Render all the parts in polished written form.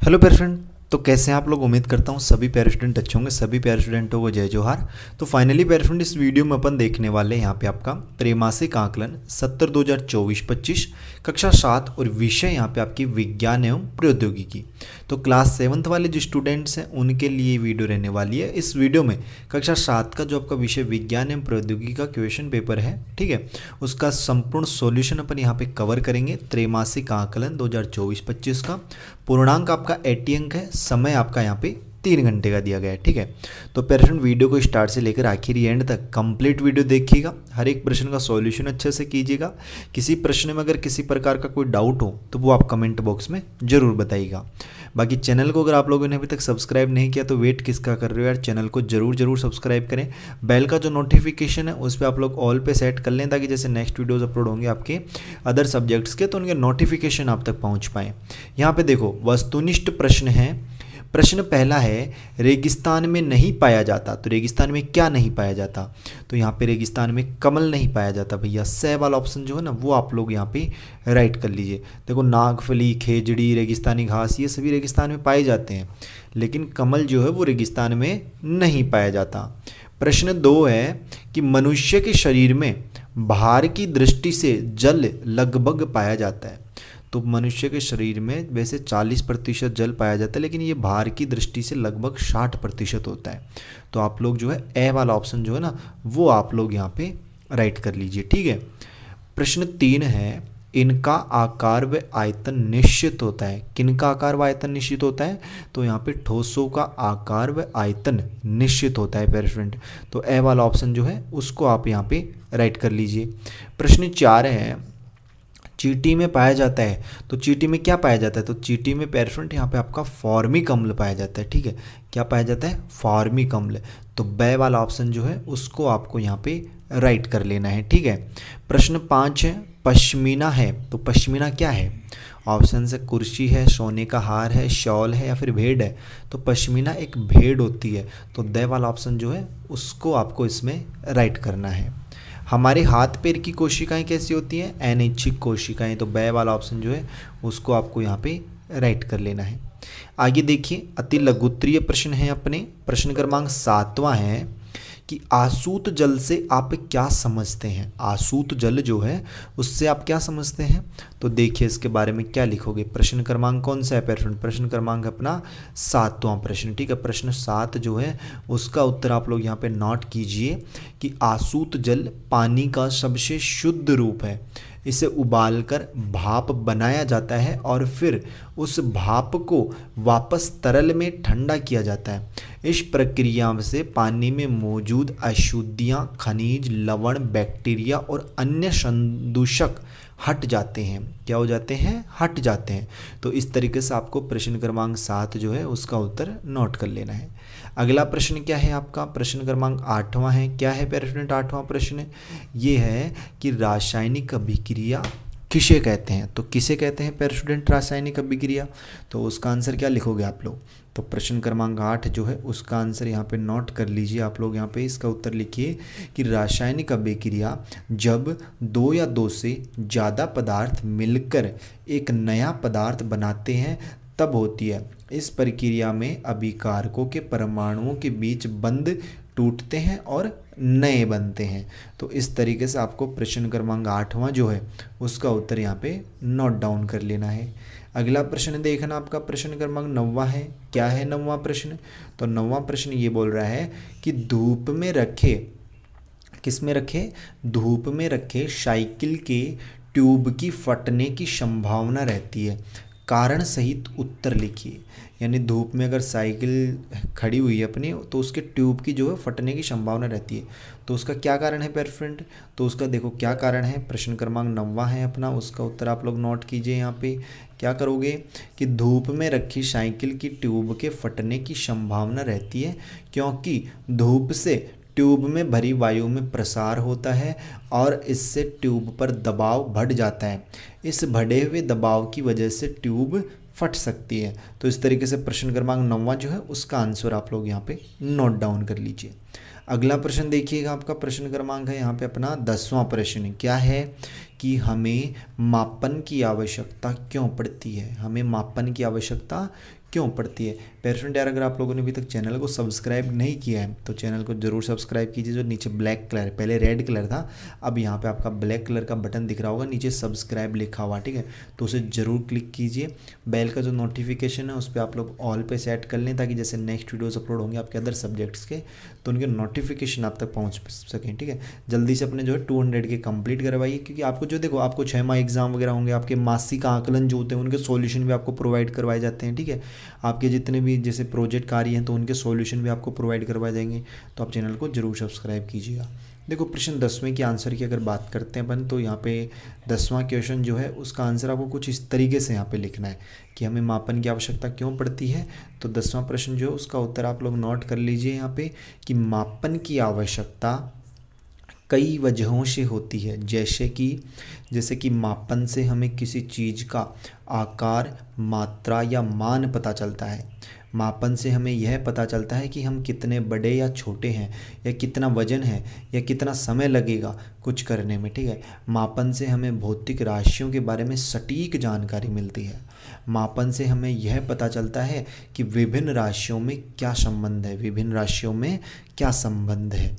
Hello प्यारे friend. तो कैसे हैं आप लोग। उम्मीद करता हूँ सभी प्यारे स्टूडेंट अच्छे होंगे। सभी प्यारे स्टूडेंटों को जय जोहार। तो फाइनली प्यारे फ्रेंड इस वीडियो में अपन देखने वाले हैं यहाँ पे आपका त्रैमासिक आकलन 70-2024-25 कक्षा 7 और विषय यहाँ पे आपकी विज्ञान एवं प्रौद्योगिकी। तो क्लास 7th वाले जो स्टूडेंट्स हैं उनके लिए वीडियो रहने वाली है। इस वीडियो में कक्षा 7 का जो आपका विषय विज्ञान एवं प्रौद्योगिकी का क्वेश्चन पेपर है, ठीक है, उसका संपूर्ण सॉल्यूशन अपन यहाँ पे कवर करेंगे। त्रैमासिक आकलन 2024-25 का पूर्णांक आपका 80 अंक है। समय आपका यहाँ पे 3 घंटे का दिया गया है, ठीक है। तो पेरेंट वीडियो को स्टार्ट से लेकर आखिरी एंड तक कंप्लीट वीडियो देखिएगा। हर एक प्रश्न का सॉल्यूशन अच्छे से कीजिएगा। किसी प्रश्न में अगर किसी प्रकार का कोई डाउट हो तो वो आप कमेंट बॉक्स में ज़रूर बताइएगा। बाकी चैनल को अगर आप लोगों ने अभी तक सब्सक्राइब नहीं किया तो वेट किसका कर रहे हो यार, चैनल को जरूर सब्सक्राइब करें। बेल का जो नोटिफिकेशन है उस पर आप लोग ऑल पे सेट कर लें ताकि जैसे नेक्स्ट वीडियोस अपलोड होंगे आपके अदर सब्जेक्ट्स के तो उनके नोटिफिकेशन आप तक पहुंच पाए। यहाँ पे देखो वस्तुनिष्ठ प्रश्न है। प्रश्न पहला है रेगिस्तान में नहीं पाया जाता। तो रेगिस्तान में क्या नहीं पाया जाता, तो यहाँ पे रेगिस्तान में कमल नहीं पाया जाता भैया। से वाला ऑप्शन जो है ना वो आप लोग यहाँ पे राइट कर लीजिए। देखो नागफली, खेजड़ी, रेगिस्तानी घास ये सभी रेगिस्तान में पाए जाते हैं, लेकिन कमल जो है वो रेगिस्तान में नहीं पाया जाता। प्रश्न 2 है कि मनुष्य के शरीर में भार की दृष्टि से जल लगभग पाया जाता है। तो मनुष्य के शरीर में वैसे 40% जल पाया जाता है, लेकिन ये भार की दृष्टि से लगभग 60% होता है। तो आप लोग जो है ए वाला ऑप्शन जो है ना वो आप लोग यहाँ पे राइट कर लीजिए, ठीक है। प्रश्न 3 है इनका आकार व आयतन निश्चित होता है। किनका आकार व आयतन निश्चित होता है, तो यहाँ पे ठोसों का आकार व आयतन निश्चित होता है पेयर फ्रेंड। तो ए वाला ऑप्शन जो है उसको आप यहाँ पे राइट कर लीजिए। प्रश्न 4 है चींटी में पाया जाता है। तो चींटी में क्या पाया जाता है, तो चींटी में पेयर फ्रेंड यहाँ पे आपका फॉर्मिक अम्ल पाया जाता है, ठीक है। क्या पाया जाता है, फॉर्मिक अम्ल। तो बे वाला ऑप्शन जो है उसको आपको यहाँ पे राइट कर लेना है, ठीक है। प्रश्न 5 है पश्मीना है। तो पश्मीना क्या है, ऑप्शन से कुर्सी है, सोने का हार है, शॉल है या फिर भेड़ है। तो पश्मीना एक भेड़ होती है। तो दे वाला ऑप्शन जो है उसको आपको इसमें राइट करना है। हमारे हाथ पैर की कोशिकाएं कैसी होती हैं, अनैच्छिक कोशिकाएं। तो बे वाला ऑप्शन जो है उसको आपको यहाँ पे राइट कर लेना है। आगे देखिए अति लघुत्तरीय प्रश्न है अपने। प्रश्न क्रमांक 7वां है कि आसूत जल से आप क्या समझते हैं। आसूत जल जो है उससे आप क्या समझते हैं, तो देखिए इसके बारे में क्या लिखोगे। प्रश्न क्रमांक कौन सा है पेरेंट, प्रश्न क्रमांक अपना 7वां प्रश्न, ठीक है। प्रश्न 7 जो है उसका उत्तर आप लोग यहाँ पे नोट कीजिए कि आसूत जल पानी का सबसे शुद्ध रूप है। इसे उबालकर भाप बनाया जाता है और फिर उस भाप को वापस तरल में ठंडा किया जाता है। इस प्रक्रिया से पानी में मौजूद अशुद्धियाँ, खनिज, लवण, बैक्टीरिया और अन्य संदूषक हट जाते हैं। क्या हो जाते हैं, हट जाते हैं। तो इस तरीके से आपको प्रश्न क्रमांक 7 जो है उसका उत्तर नोट कर लेना है। अगला प्रश्न क्या है आपका, प्रश्न क्रमांक 8वां है। क्या है पेरेंट 8वां प्रश्न, ये है कि रासायनिक अभिक्रिया किसे कहते हैं। तो किसे कहते हैं पेरेंट रासायनिक अभिक्रिया, तो उसका आंसर क्या लिखोगे आप लोग। तो प्रश्न क्रमांक 8 जो है उसका आंसर यहाँ पे नोट कर लीजिए आप लोग। यहाँ पे इसका उत्तर लिखिए कि रासायनिक अभिक्रिया जब 2 या 2 से ज़्यादा पदार्थ मिलकर एक नया पदार्थ बनाते हैं तब होती है। इस प्रक्रिया में अभिकारकों के परमाणुओं के बीच बंध टूटते हैं और नए बनते हैं। तो इस तरीके से आपको प्रश्न क्रमांक 8वां जो है उसका उत्तर यहाँ पे नोट डाउन कर लेना है। अगला प्रश्न देखना आपका प्रश्न क्रमांक 9वां है। क्या है 9वां प्रश्न, तो 9वां प्रश्न ये बोल रहा है कि धूप में रखे, किस में रखे, धूप में रखे साइकिल के ट्यूब की फटने की संभावना रहती है। कारण सहित उत्तर लिखिए। यानी धूप में अगर साइकिल खड़ी हुई है अपनी तो उसके ट्यूब की जो है फटने की संभावना रहती है। तो उसका क्या कारण है पेरेंट, तो उसका देखो क्या कारण है। प्रश्न क्रमांक 9वां है अपना, उसका उत्तर आप लोग नोट कीजिए। यहाँ पे क्या करोगे कि धूप में रखी साइकिल की ट्यूब के फटने की संभावना रहती है क्योंकि धूप से ट्यूब में भरी वायु में प्रसार होता है और इससे ट्यूब पर दबाव बढ़ जाता है। इस बढ़े हुए दबाव की वजह से ट्यूब फट सकती है। तो इस तरीके से प्रश्न क्रमांक 9वां जो है उसका आंसर आप लोग यहाँ पे नोट डाउन कर लीजिए। अगला प्रश्न देखिएगा, आपका प्रश्न क्रमांक है यहाँ पे अपना 10वां प्रश्न क्या है कि हमें मापन की आवश्यकता क्यों पड़ती है, हमें मापन की आवश्यकता क्यों पड़ती है। पेरेंट यार, अगर आप लोगों ने अभी तक चैनल को सब्सक्राइब नहीं किया है तो चैनल को जरूर सब्सक्राइब कीजिए। जो नीचे ब्लैक कलर, पहले रेड कलर था, अब यहाँ पे आपका ब्लैक कलर का बटन दिख रहा होगा, नीचे सब्सक्राइब लिखा हुआ, ठीक है, तो उसे ज़रूर क्लिक कीजिए। बेल का जो नोटिफिकेशन है उस पर आप लोग ऑल पे सेट कर लें, ताकि जैसे नेक्स्ट वीडियोज़ अपलोड होंगे आपके अदर सब्जेक्ट्स के तो उनके नोटिफिकेशन आप तक पहुँच सकें, ठीक है। जल्दी से अपने जो है 200 के कंप्लीट करवाइए, क्योंकि आपको जो देखो आपको 6 माह एग्जाम वगैरह होंगे, आपके मासिक आकलन जो होते हैं उनके सॉल्यूशन भी आपको प्रोवाइड करवाए जाते हैं, ठीक है। आपके जितने भी जैसे प्रोजेक्ट कार्य हैं तो उनके सॉल्यूशन भी आपको प्रोवाइड करवाए जाएंगे, तो आप चैनल को जरूर सब्सक्राइब कीजिएगा। देखो प्रश्न 10वें के आंसर की अगर बात करते हैं अपन, तो यहाँ पे 10वां क्वेश्चन जो है उसका आंसर आपको कुछ इस तरीके से यहाँ पे लिखना है कि हमें मापन की आवश्यकता क्यों पड़ती है। तो 10वां प्रश्न जो है उसका उत्तर आप लोग नोट कर लीजिए यहाँ पे कि मापन की आवश्यकता कई वजहों से होती है, जैसे कि मापन से हमें किसी चीज़ का आकार, मात्रा या मान पता चलता है। मापन से हमें यह पता चलता है कि हम कितने बड़े या छोटे हैं, या कितना वजन है, या कितना समय लगेगा कुछ करने में, ठीक है। मापन से हमें भौतिक राशियों के बारे में सटीक जानकारी मिलती है। मापन से हमें यह पता चलता है कि विभिन्न राशियों में क्या संबंध है,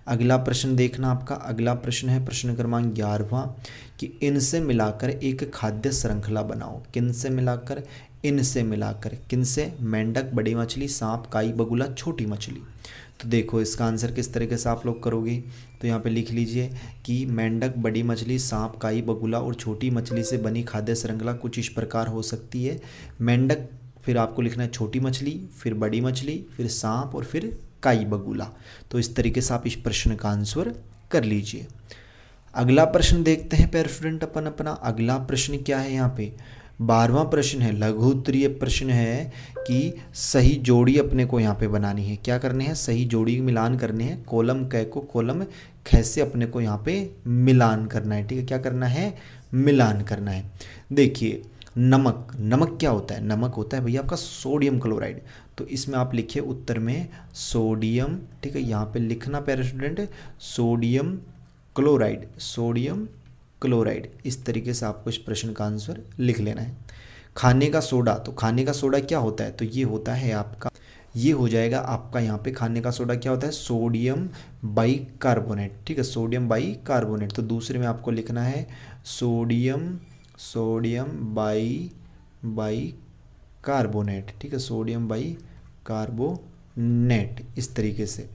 अगला प्रश्न देखना आपका, अगला प्रश्न है प्रश्न क्रमांक 11वां कि इनसे मिलाकर एक खाद्य श्रृंखला बनाओ। किनसे मिलाकर, इनसे मिलाकर, किनसे, मेंढक, बड़ी मछली, सांप, काई, बगुला, छोटी मछली। तो देखो इसका आंसर किस तरीके से आप लोग करोगे, तो यहाँ पे लिख लीजिए कि मेंढक, बड़ी मछली, सांप, काई, बगुला और छोटी मछली से बनी खाद्य श्रृंखला कुछ इस प्रकार हो सकती है। मेंढक, फिर आपको लिखना है छोटी मछली, फिर बड़ी मछली, फिर सांप और फिर काई, बगुला। तो इस तरीके से आप इस प्रश्न का आंसर कर लीजिए। अगला प्रश्न देखते हैं पैर स्टूडेंट अपन अपना, अगला प्रश्न क्या है यहाँ पे 12वां प्रश्न है, लघु उत्तरीय प्रश्न है कि सही जोड़ी अपने को यहाँ पे बनानी है। क्या करने हैं, सही जोड़ी मिलान करने हैं, कॉलम क को कॉलम ख से अपने को यहाँ पे मिलान करना है, ठीक है। क्या करना है, मिलान करना है। देखिए नमक क्या होता है, नमक होता है भैया आपका सोडियम क्लोराइड, तो इसमें आप लिखिए उत्तर में सोडियम, ठीक है। यहाँ पे लिखना प्यारे स्टूडेंट सोडियम क्लोराइड, इस तरीके से आपको इस प्रश्न का आंसर लिख लेना है। खाने का सोडा, तो खाने का सोडा क्या होता है, तो ये होता है आपका, ये हो जाएगा आपका यहाँ पे खाने का सोडा क्या होता है, सोडियम बाइकार्बोनेट, ठीक है, सोडियम बाइकार्बोनेट। तो दूसरे में आपको लिखना है सोडियम बाइकार्बोनेट, ठीक है, सोडियम बाइकार्बोनेट, इस तरीके से।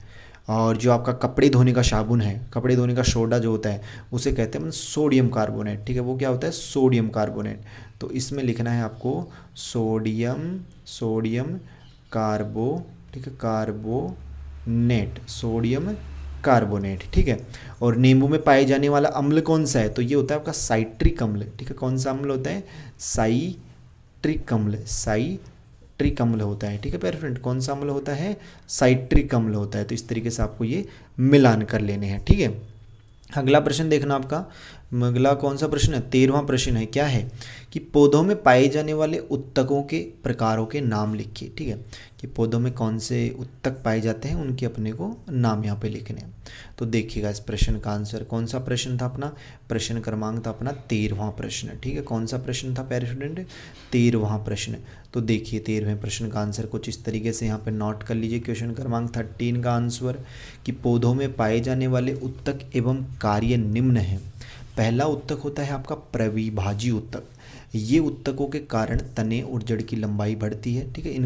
और जो आपका कपड़े धोने का साबुन है, कपड़े धोने का सोडा जो होता है उसे कहते हैं सोडियम कार्बोनेट, ठीक है, वो क्या होता है, सोडियम कार्बोनेट। तो इसमें लिखना है आपको सोडियम कार्बो, ठीक है, कार्बोनेट, सोडियम कार्बोनेट, ठीक है। और नींबू में पाए जाने वाला अम्ल कौन सा है, तो ये होता है आपका साइट्रिक अम्ल, ठीक है। कौन सा अम्ल होता है, साइट्रिक अम्ल होता है, ठीक है प्यारे फ्रेंड। कौन सा अम्ल होता है, साइट्रिक अम्ल होता है। तो इस तरीके से आपको ये मिलान कर लेने हैं, ठीक है। अगला प्रश्न देखना आपका, अगला कौन सा प्रश्न है, 13वां प्रश्न है, क्या है कि पौधों में पाए जाने वाले उत्तकों के प्रकारों के नाम लिखिए, ठीक है, कि पौधों में कौन से उत्तक पाए जाते हैं उनके अपने को नाम यहाँ पे लिखने हैं। तो देखिएगा इस प्रश्न का आंसर, कौन सा प्रश्न था अपना, प्रश्न क्रमांक था अपना 13वां प्रश्न, ठीक है। कौन सा प्रश्न था प्यारे स्टूडेंट, 13वां प्रश्न। तो देखिए 13वें प्रश्न का आंसर कुछ इस तरीके से यहाँ पे नोट कर लीजिए। क्वेश्चन क्रमांक 13 का आंसर कि पौधों में पाए जाने वाले उत्तक एवं कार्य निम्न है। पहला उत्तक होता है आपका प्रविभाजी उत्तक, ये उत्तकों के कारण तने और जड़ की लंबाई बढ़ती है, ठीक है। इन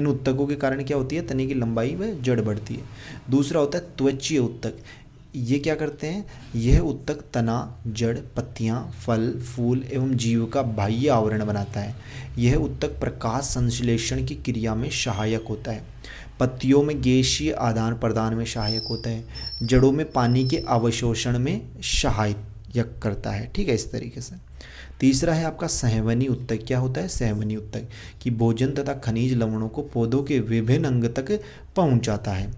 उत्तकों के कारण क्या होती है, तने की लंबाई व जड़ बढ़ती है। दूसरा होता है त्वचीय उत्तक, ये क्या करते हैं, यह उत्तक तना, जड़, पत्तियां, फल, फूल एवं जीव का बाह्य आवरण बनाता है। यह उत्तक प्रकाश संश्लेषण की क्रिया में सहायक होता है। पत्तियों में गैसीय आदान प्रदान में सहायक होता है। जड़ों में पानी के अवशोषण में सहायक करता है, ठीक है, इस तरीके से। तीसरा है आपका सहवनी उत्तक, क्या होता है, सहवनी उत्तक कि भोजन तथा खनिज लवणों को पौधों के विभिन्न अंग तक पहुंचाता है।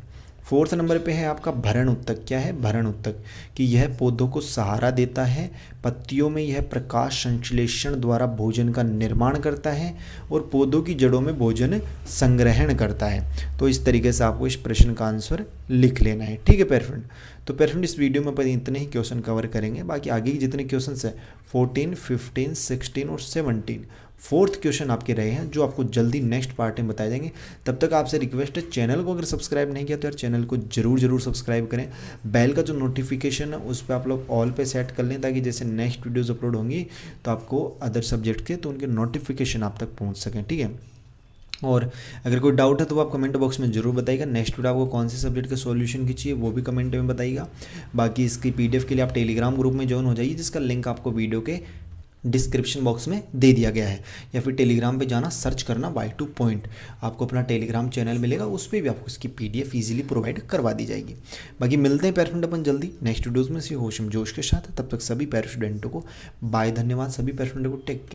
4th नंबर पे है आपका भरण उत्तक। क्या है भरण उत्तक? कि यह पौधों को सहारा देता है, पत्तियों में यह प्रकाश संश्लेषण द्वारा भोजन का निर्माण करता है और पौधों की जड़ों में भोजन संग्रहण करता है। तो इस तरीके से आपको इस प्रश्न का आंसर लिख लेना है। ठीक है प्यारे फ्रेंड, तो प्यारे फ्रेंड इस वीडियो में अपन इतने ही क्वेश्चन कवर करेंगे। बाकी आगे के जितने क्वेश्चन है 14, 15, 16 और 17 4th क्वेश्चन आपके रहे हैं जो आपको जल्दी नेक्स्ट पार्ट में बताए जाएंगे। तब तक आपसे रिक्वेस्ट है, चैनल को अगर सब्सक्राइब नहीं किया तो यार चैनल को जरूर सब्सक्राइब करें। बेल का जो नोटिफिकेशन है उस पर आप लोग ऑल पे सेट कर लें, ताकि जैसे नेक्स्ट वीडियोज़ अपलोड होंगी तो आपको अदर सब्जेक्ट के तो उनके नोटिफिकेशन आप तक पहुँच सकें। ठीक है, और अगर कोई डाउट है तो आप कमेंट बॉक्स में जरूर बताइएगा। नेक्स्ट वीडियो आपको कौन से सब्जेक्ट के सॉल्यूशन की चाहिए वो भी कमेंट में बताइएगा। बाकी इसकी पीडीएफ के लिए आप टेलीग्राम ग्रुप में ज्वाइन हो जाइए, जिसका लिंक आपको वीडियो के डिस्क्रिप्शन बॉक्स में दे दिया गया है, या फिर टेलीग्राम पे जाना, सर्च करना Y2 पॉइंट, आपको अपना टेलीग्राम चैनल मिलेगा, उस पर भी आपको इसकी पीडीएफ इजीली प्रोवाइड करवा दी जाएगी। बाकी मिलते हैं प्यारे फ्रेंड अपन जल्दी नेक्स्ट वीडियोज़ में, होशम जोश के साथ। तब तक सभी प्यारे स्टूडेंटों को बाय, धन्यवाद। सभी प्यारे स्टूडेंटों को टेक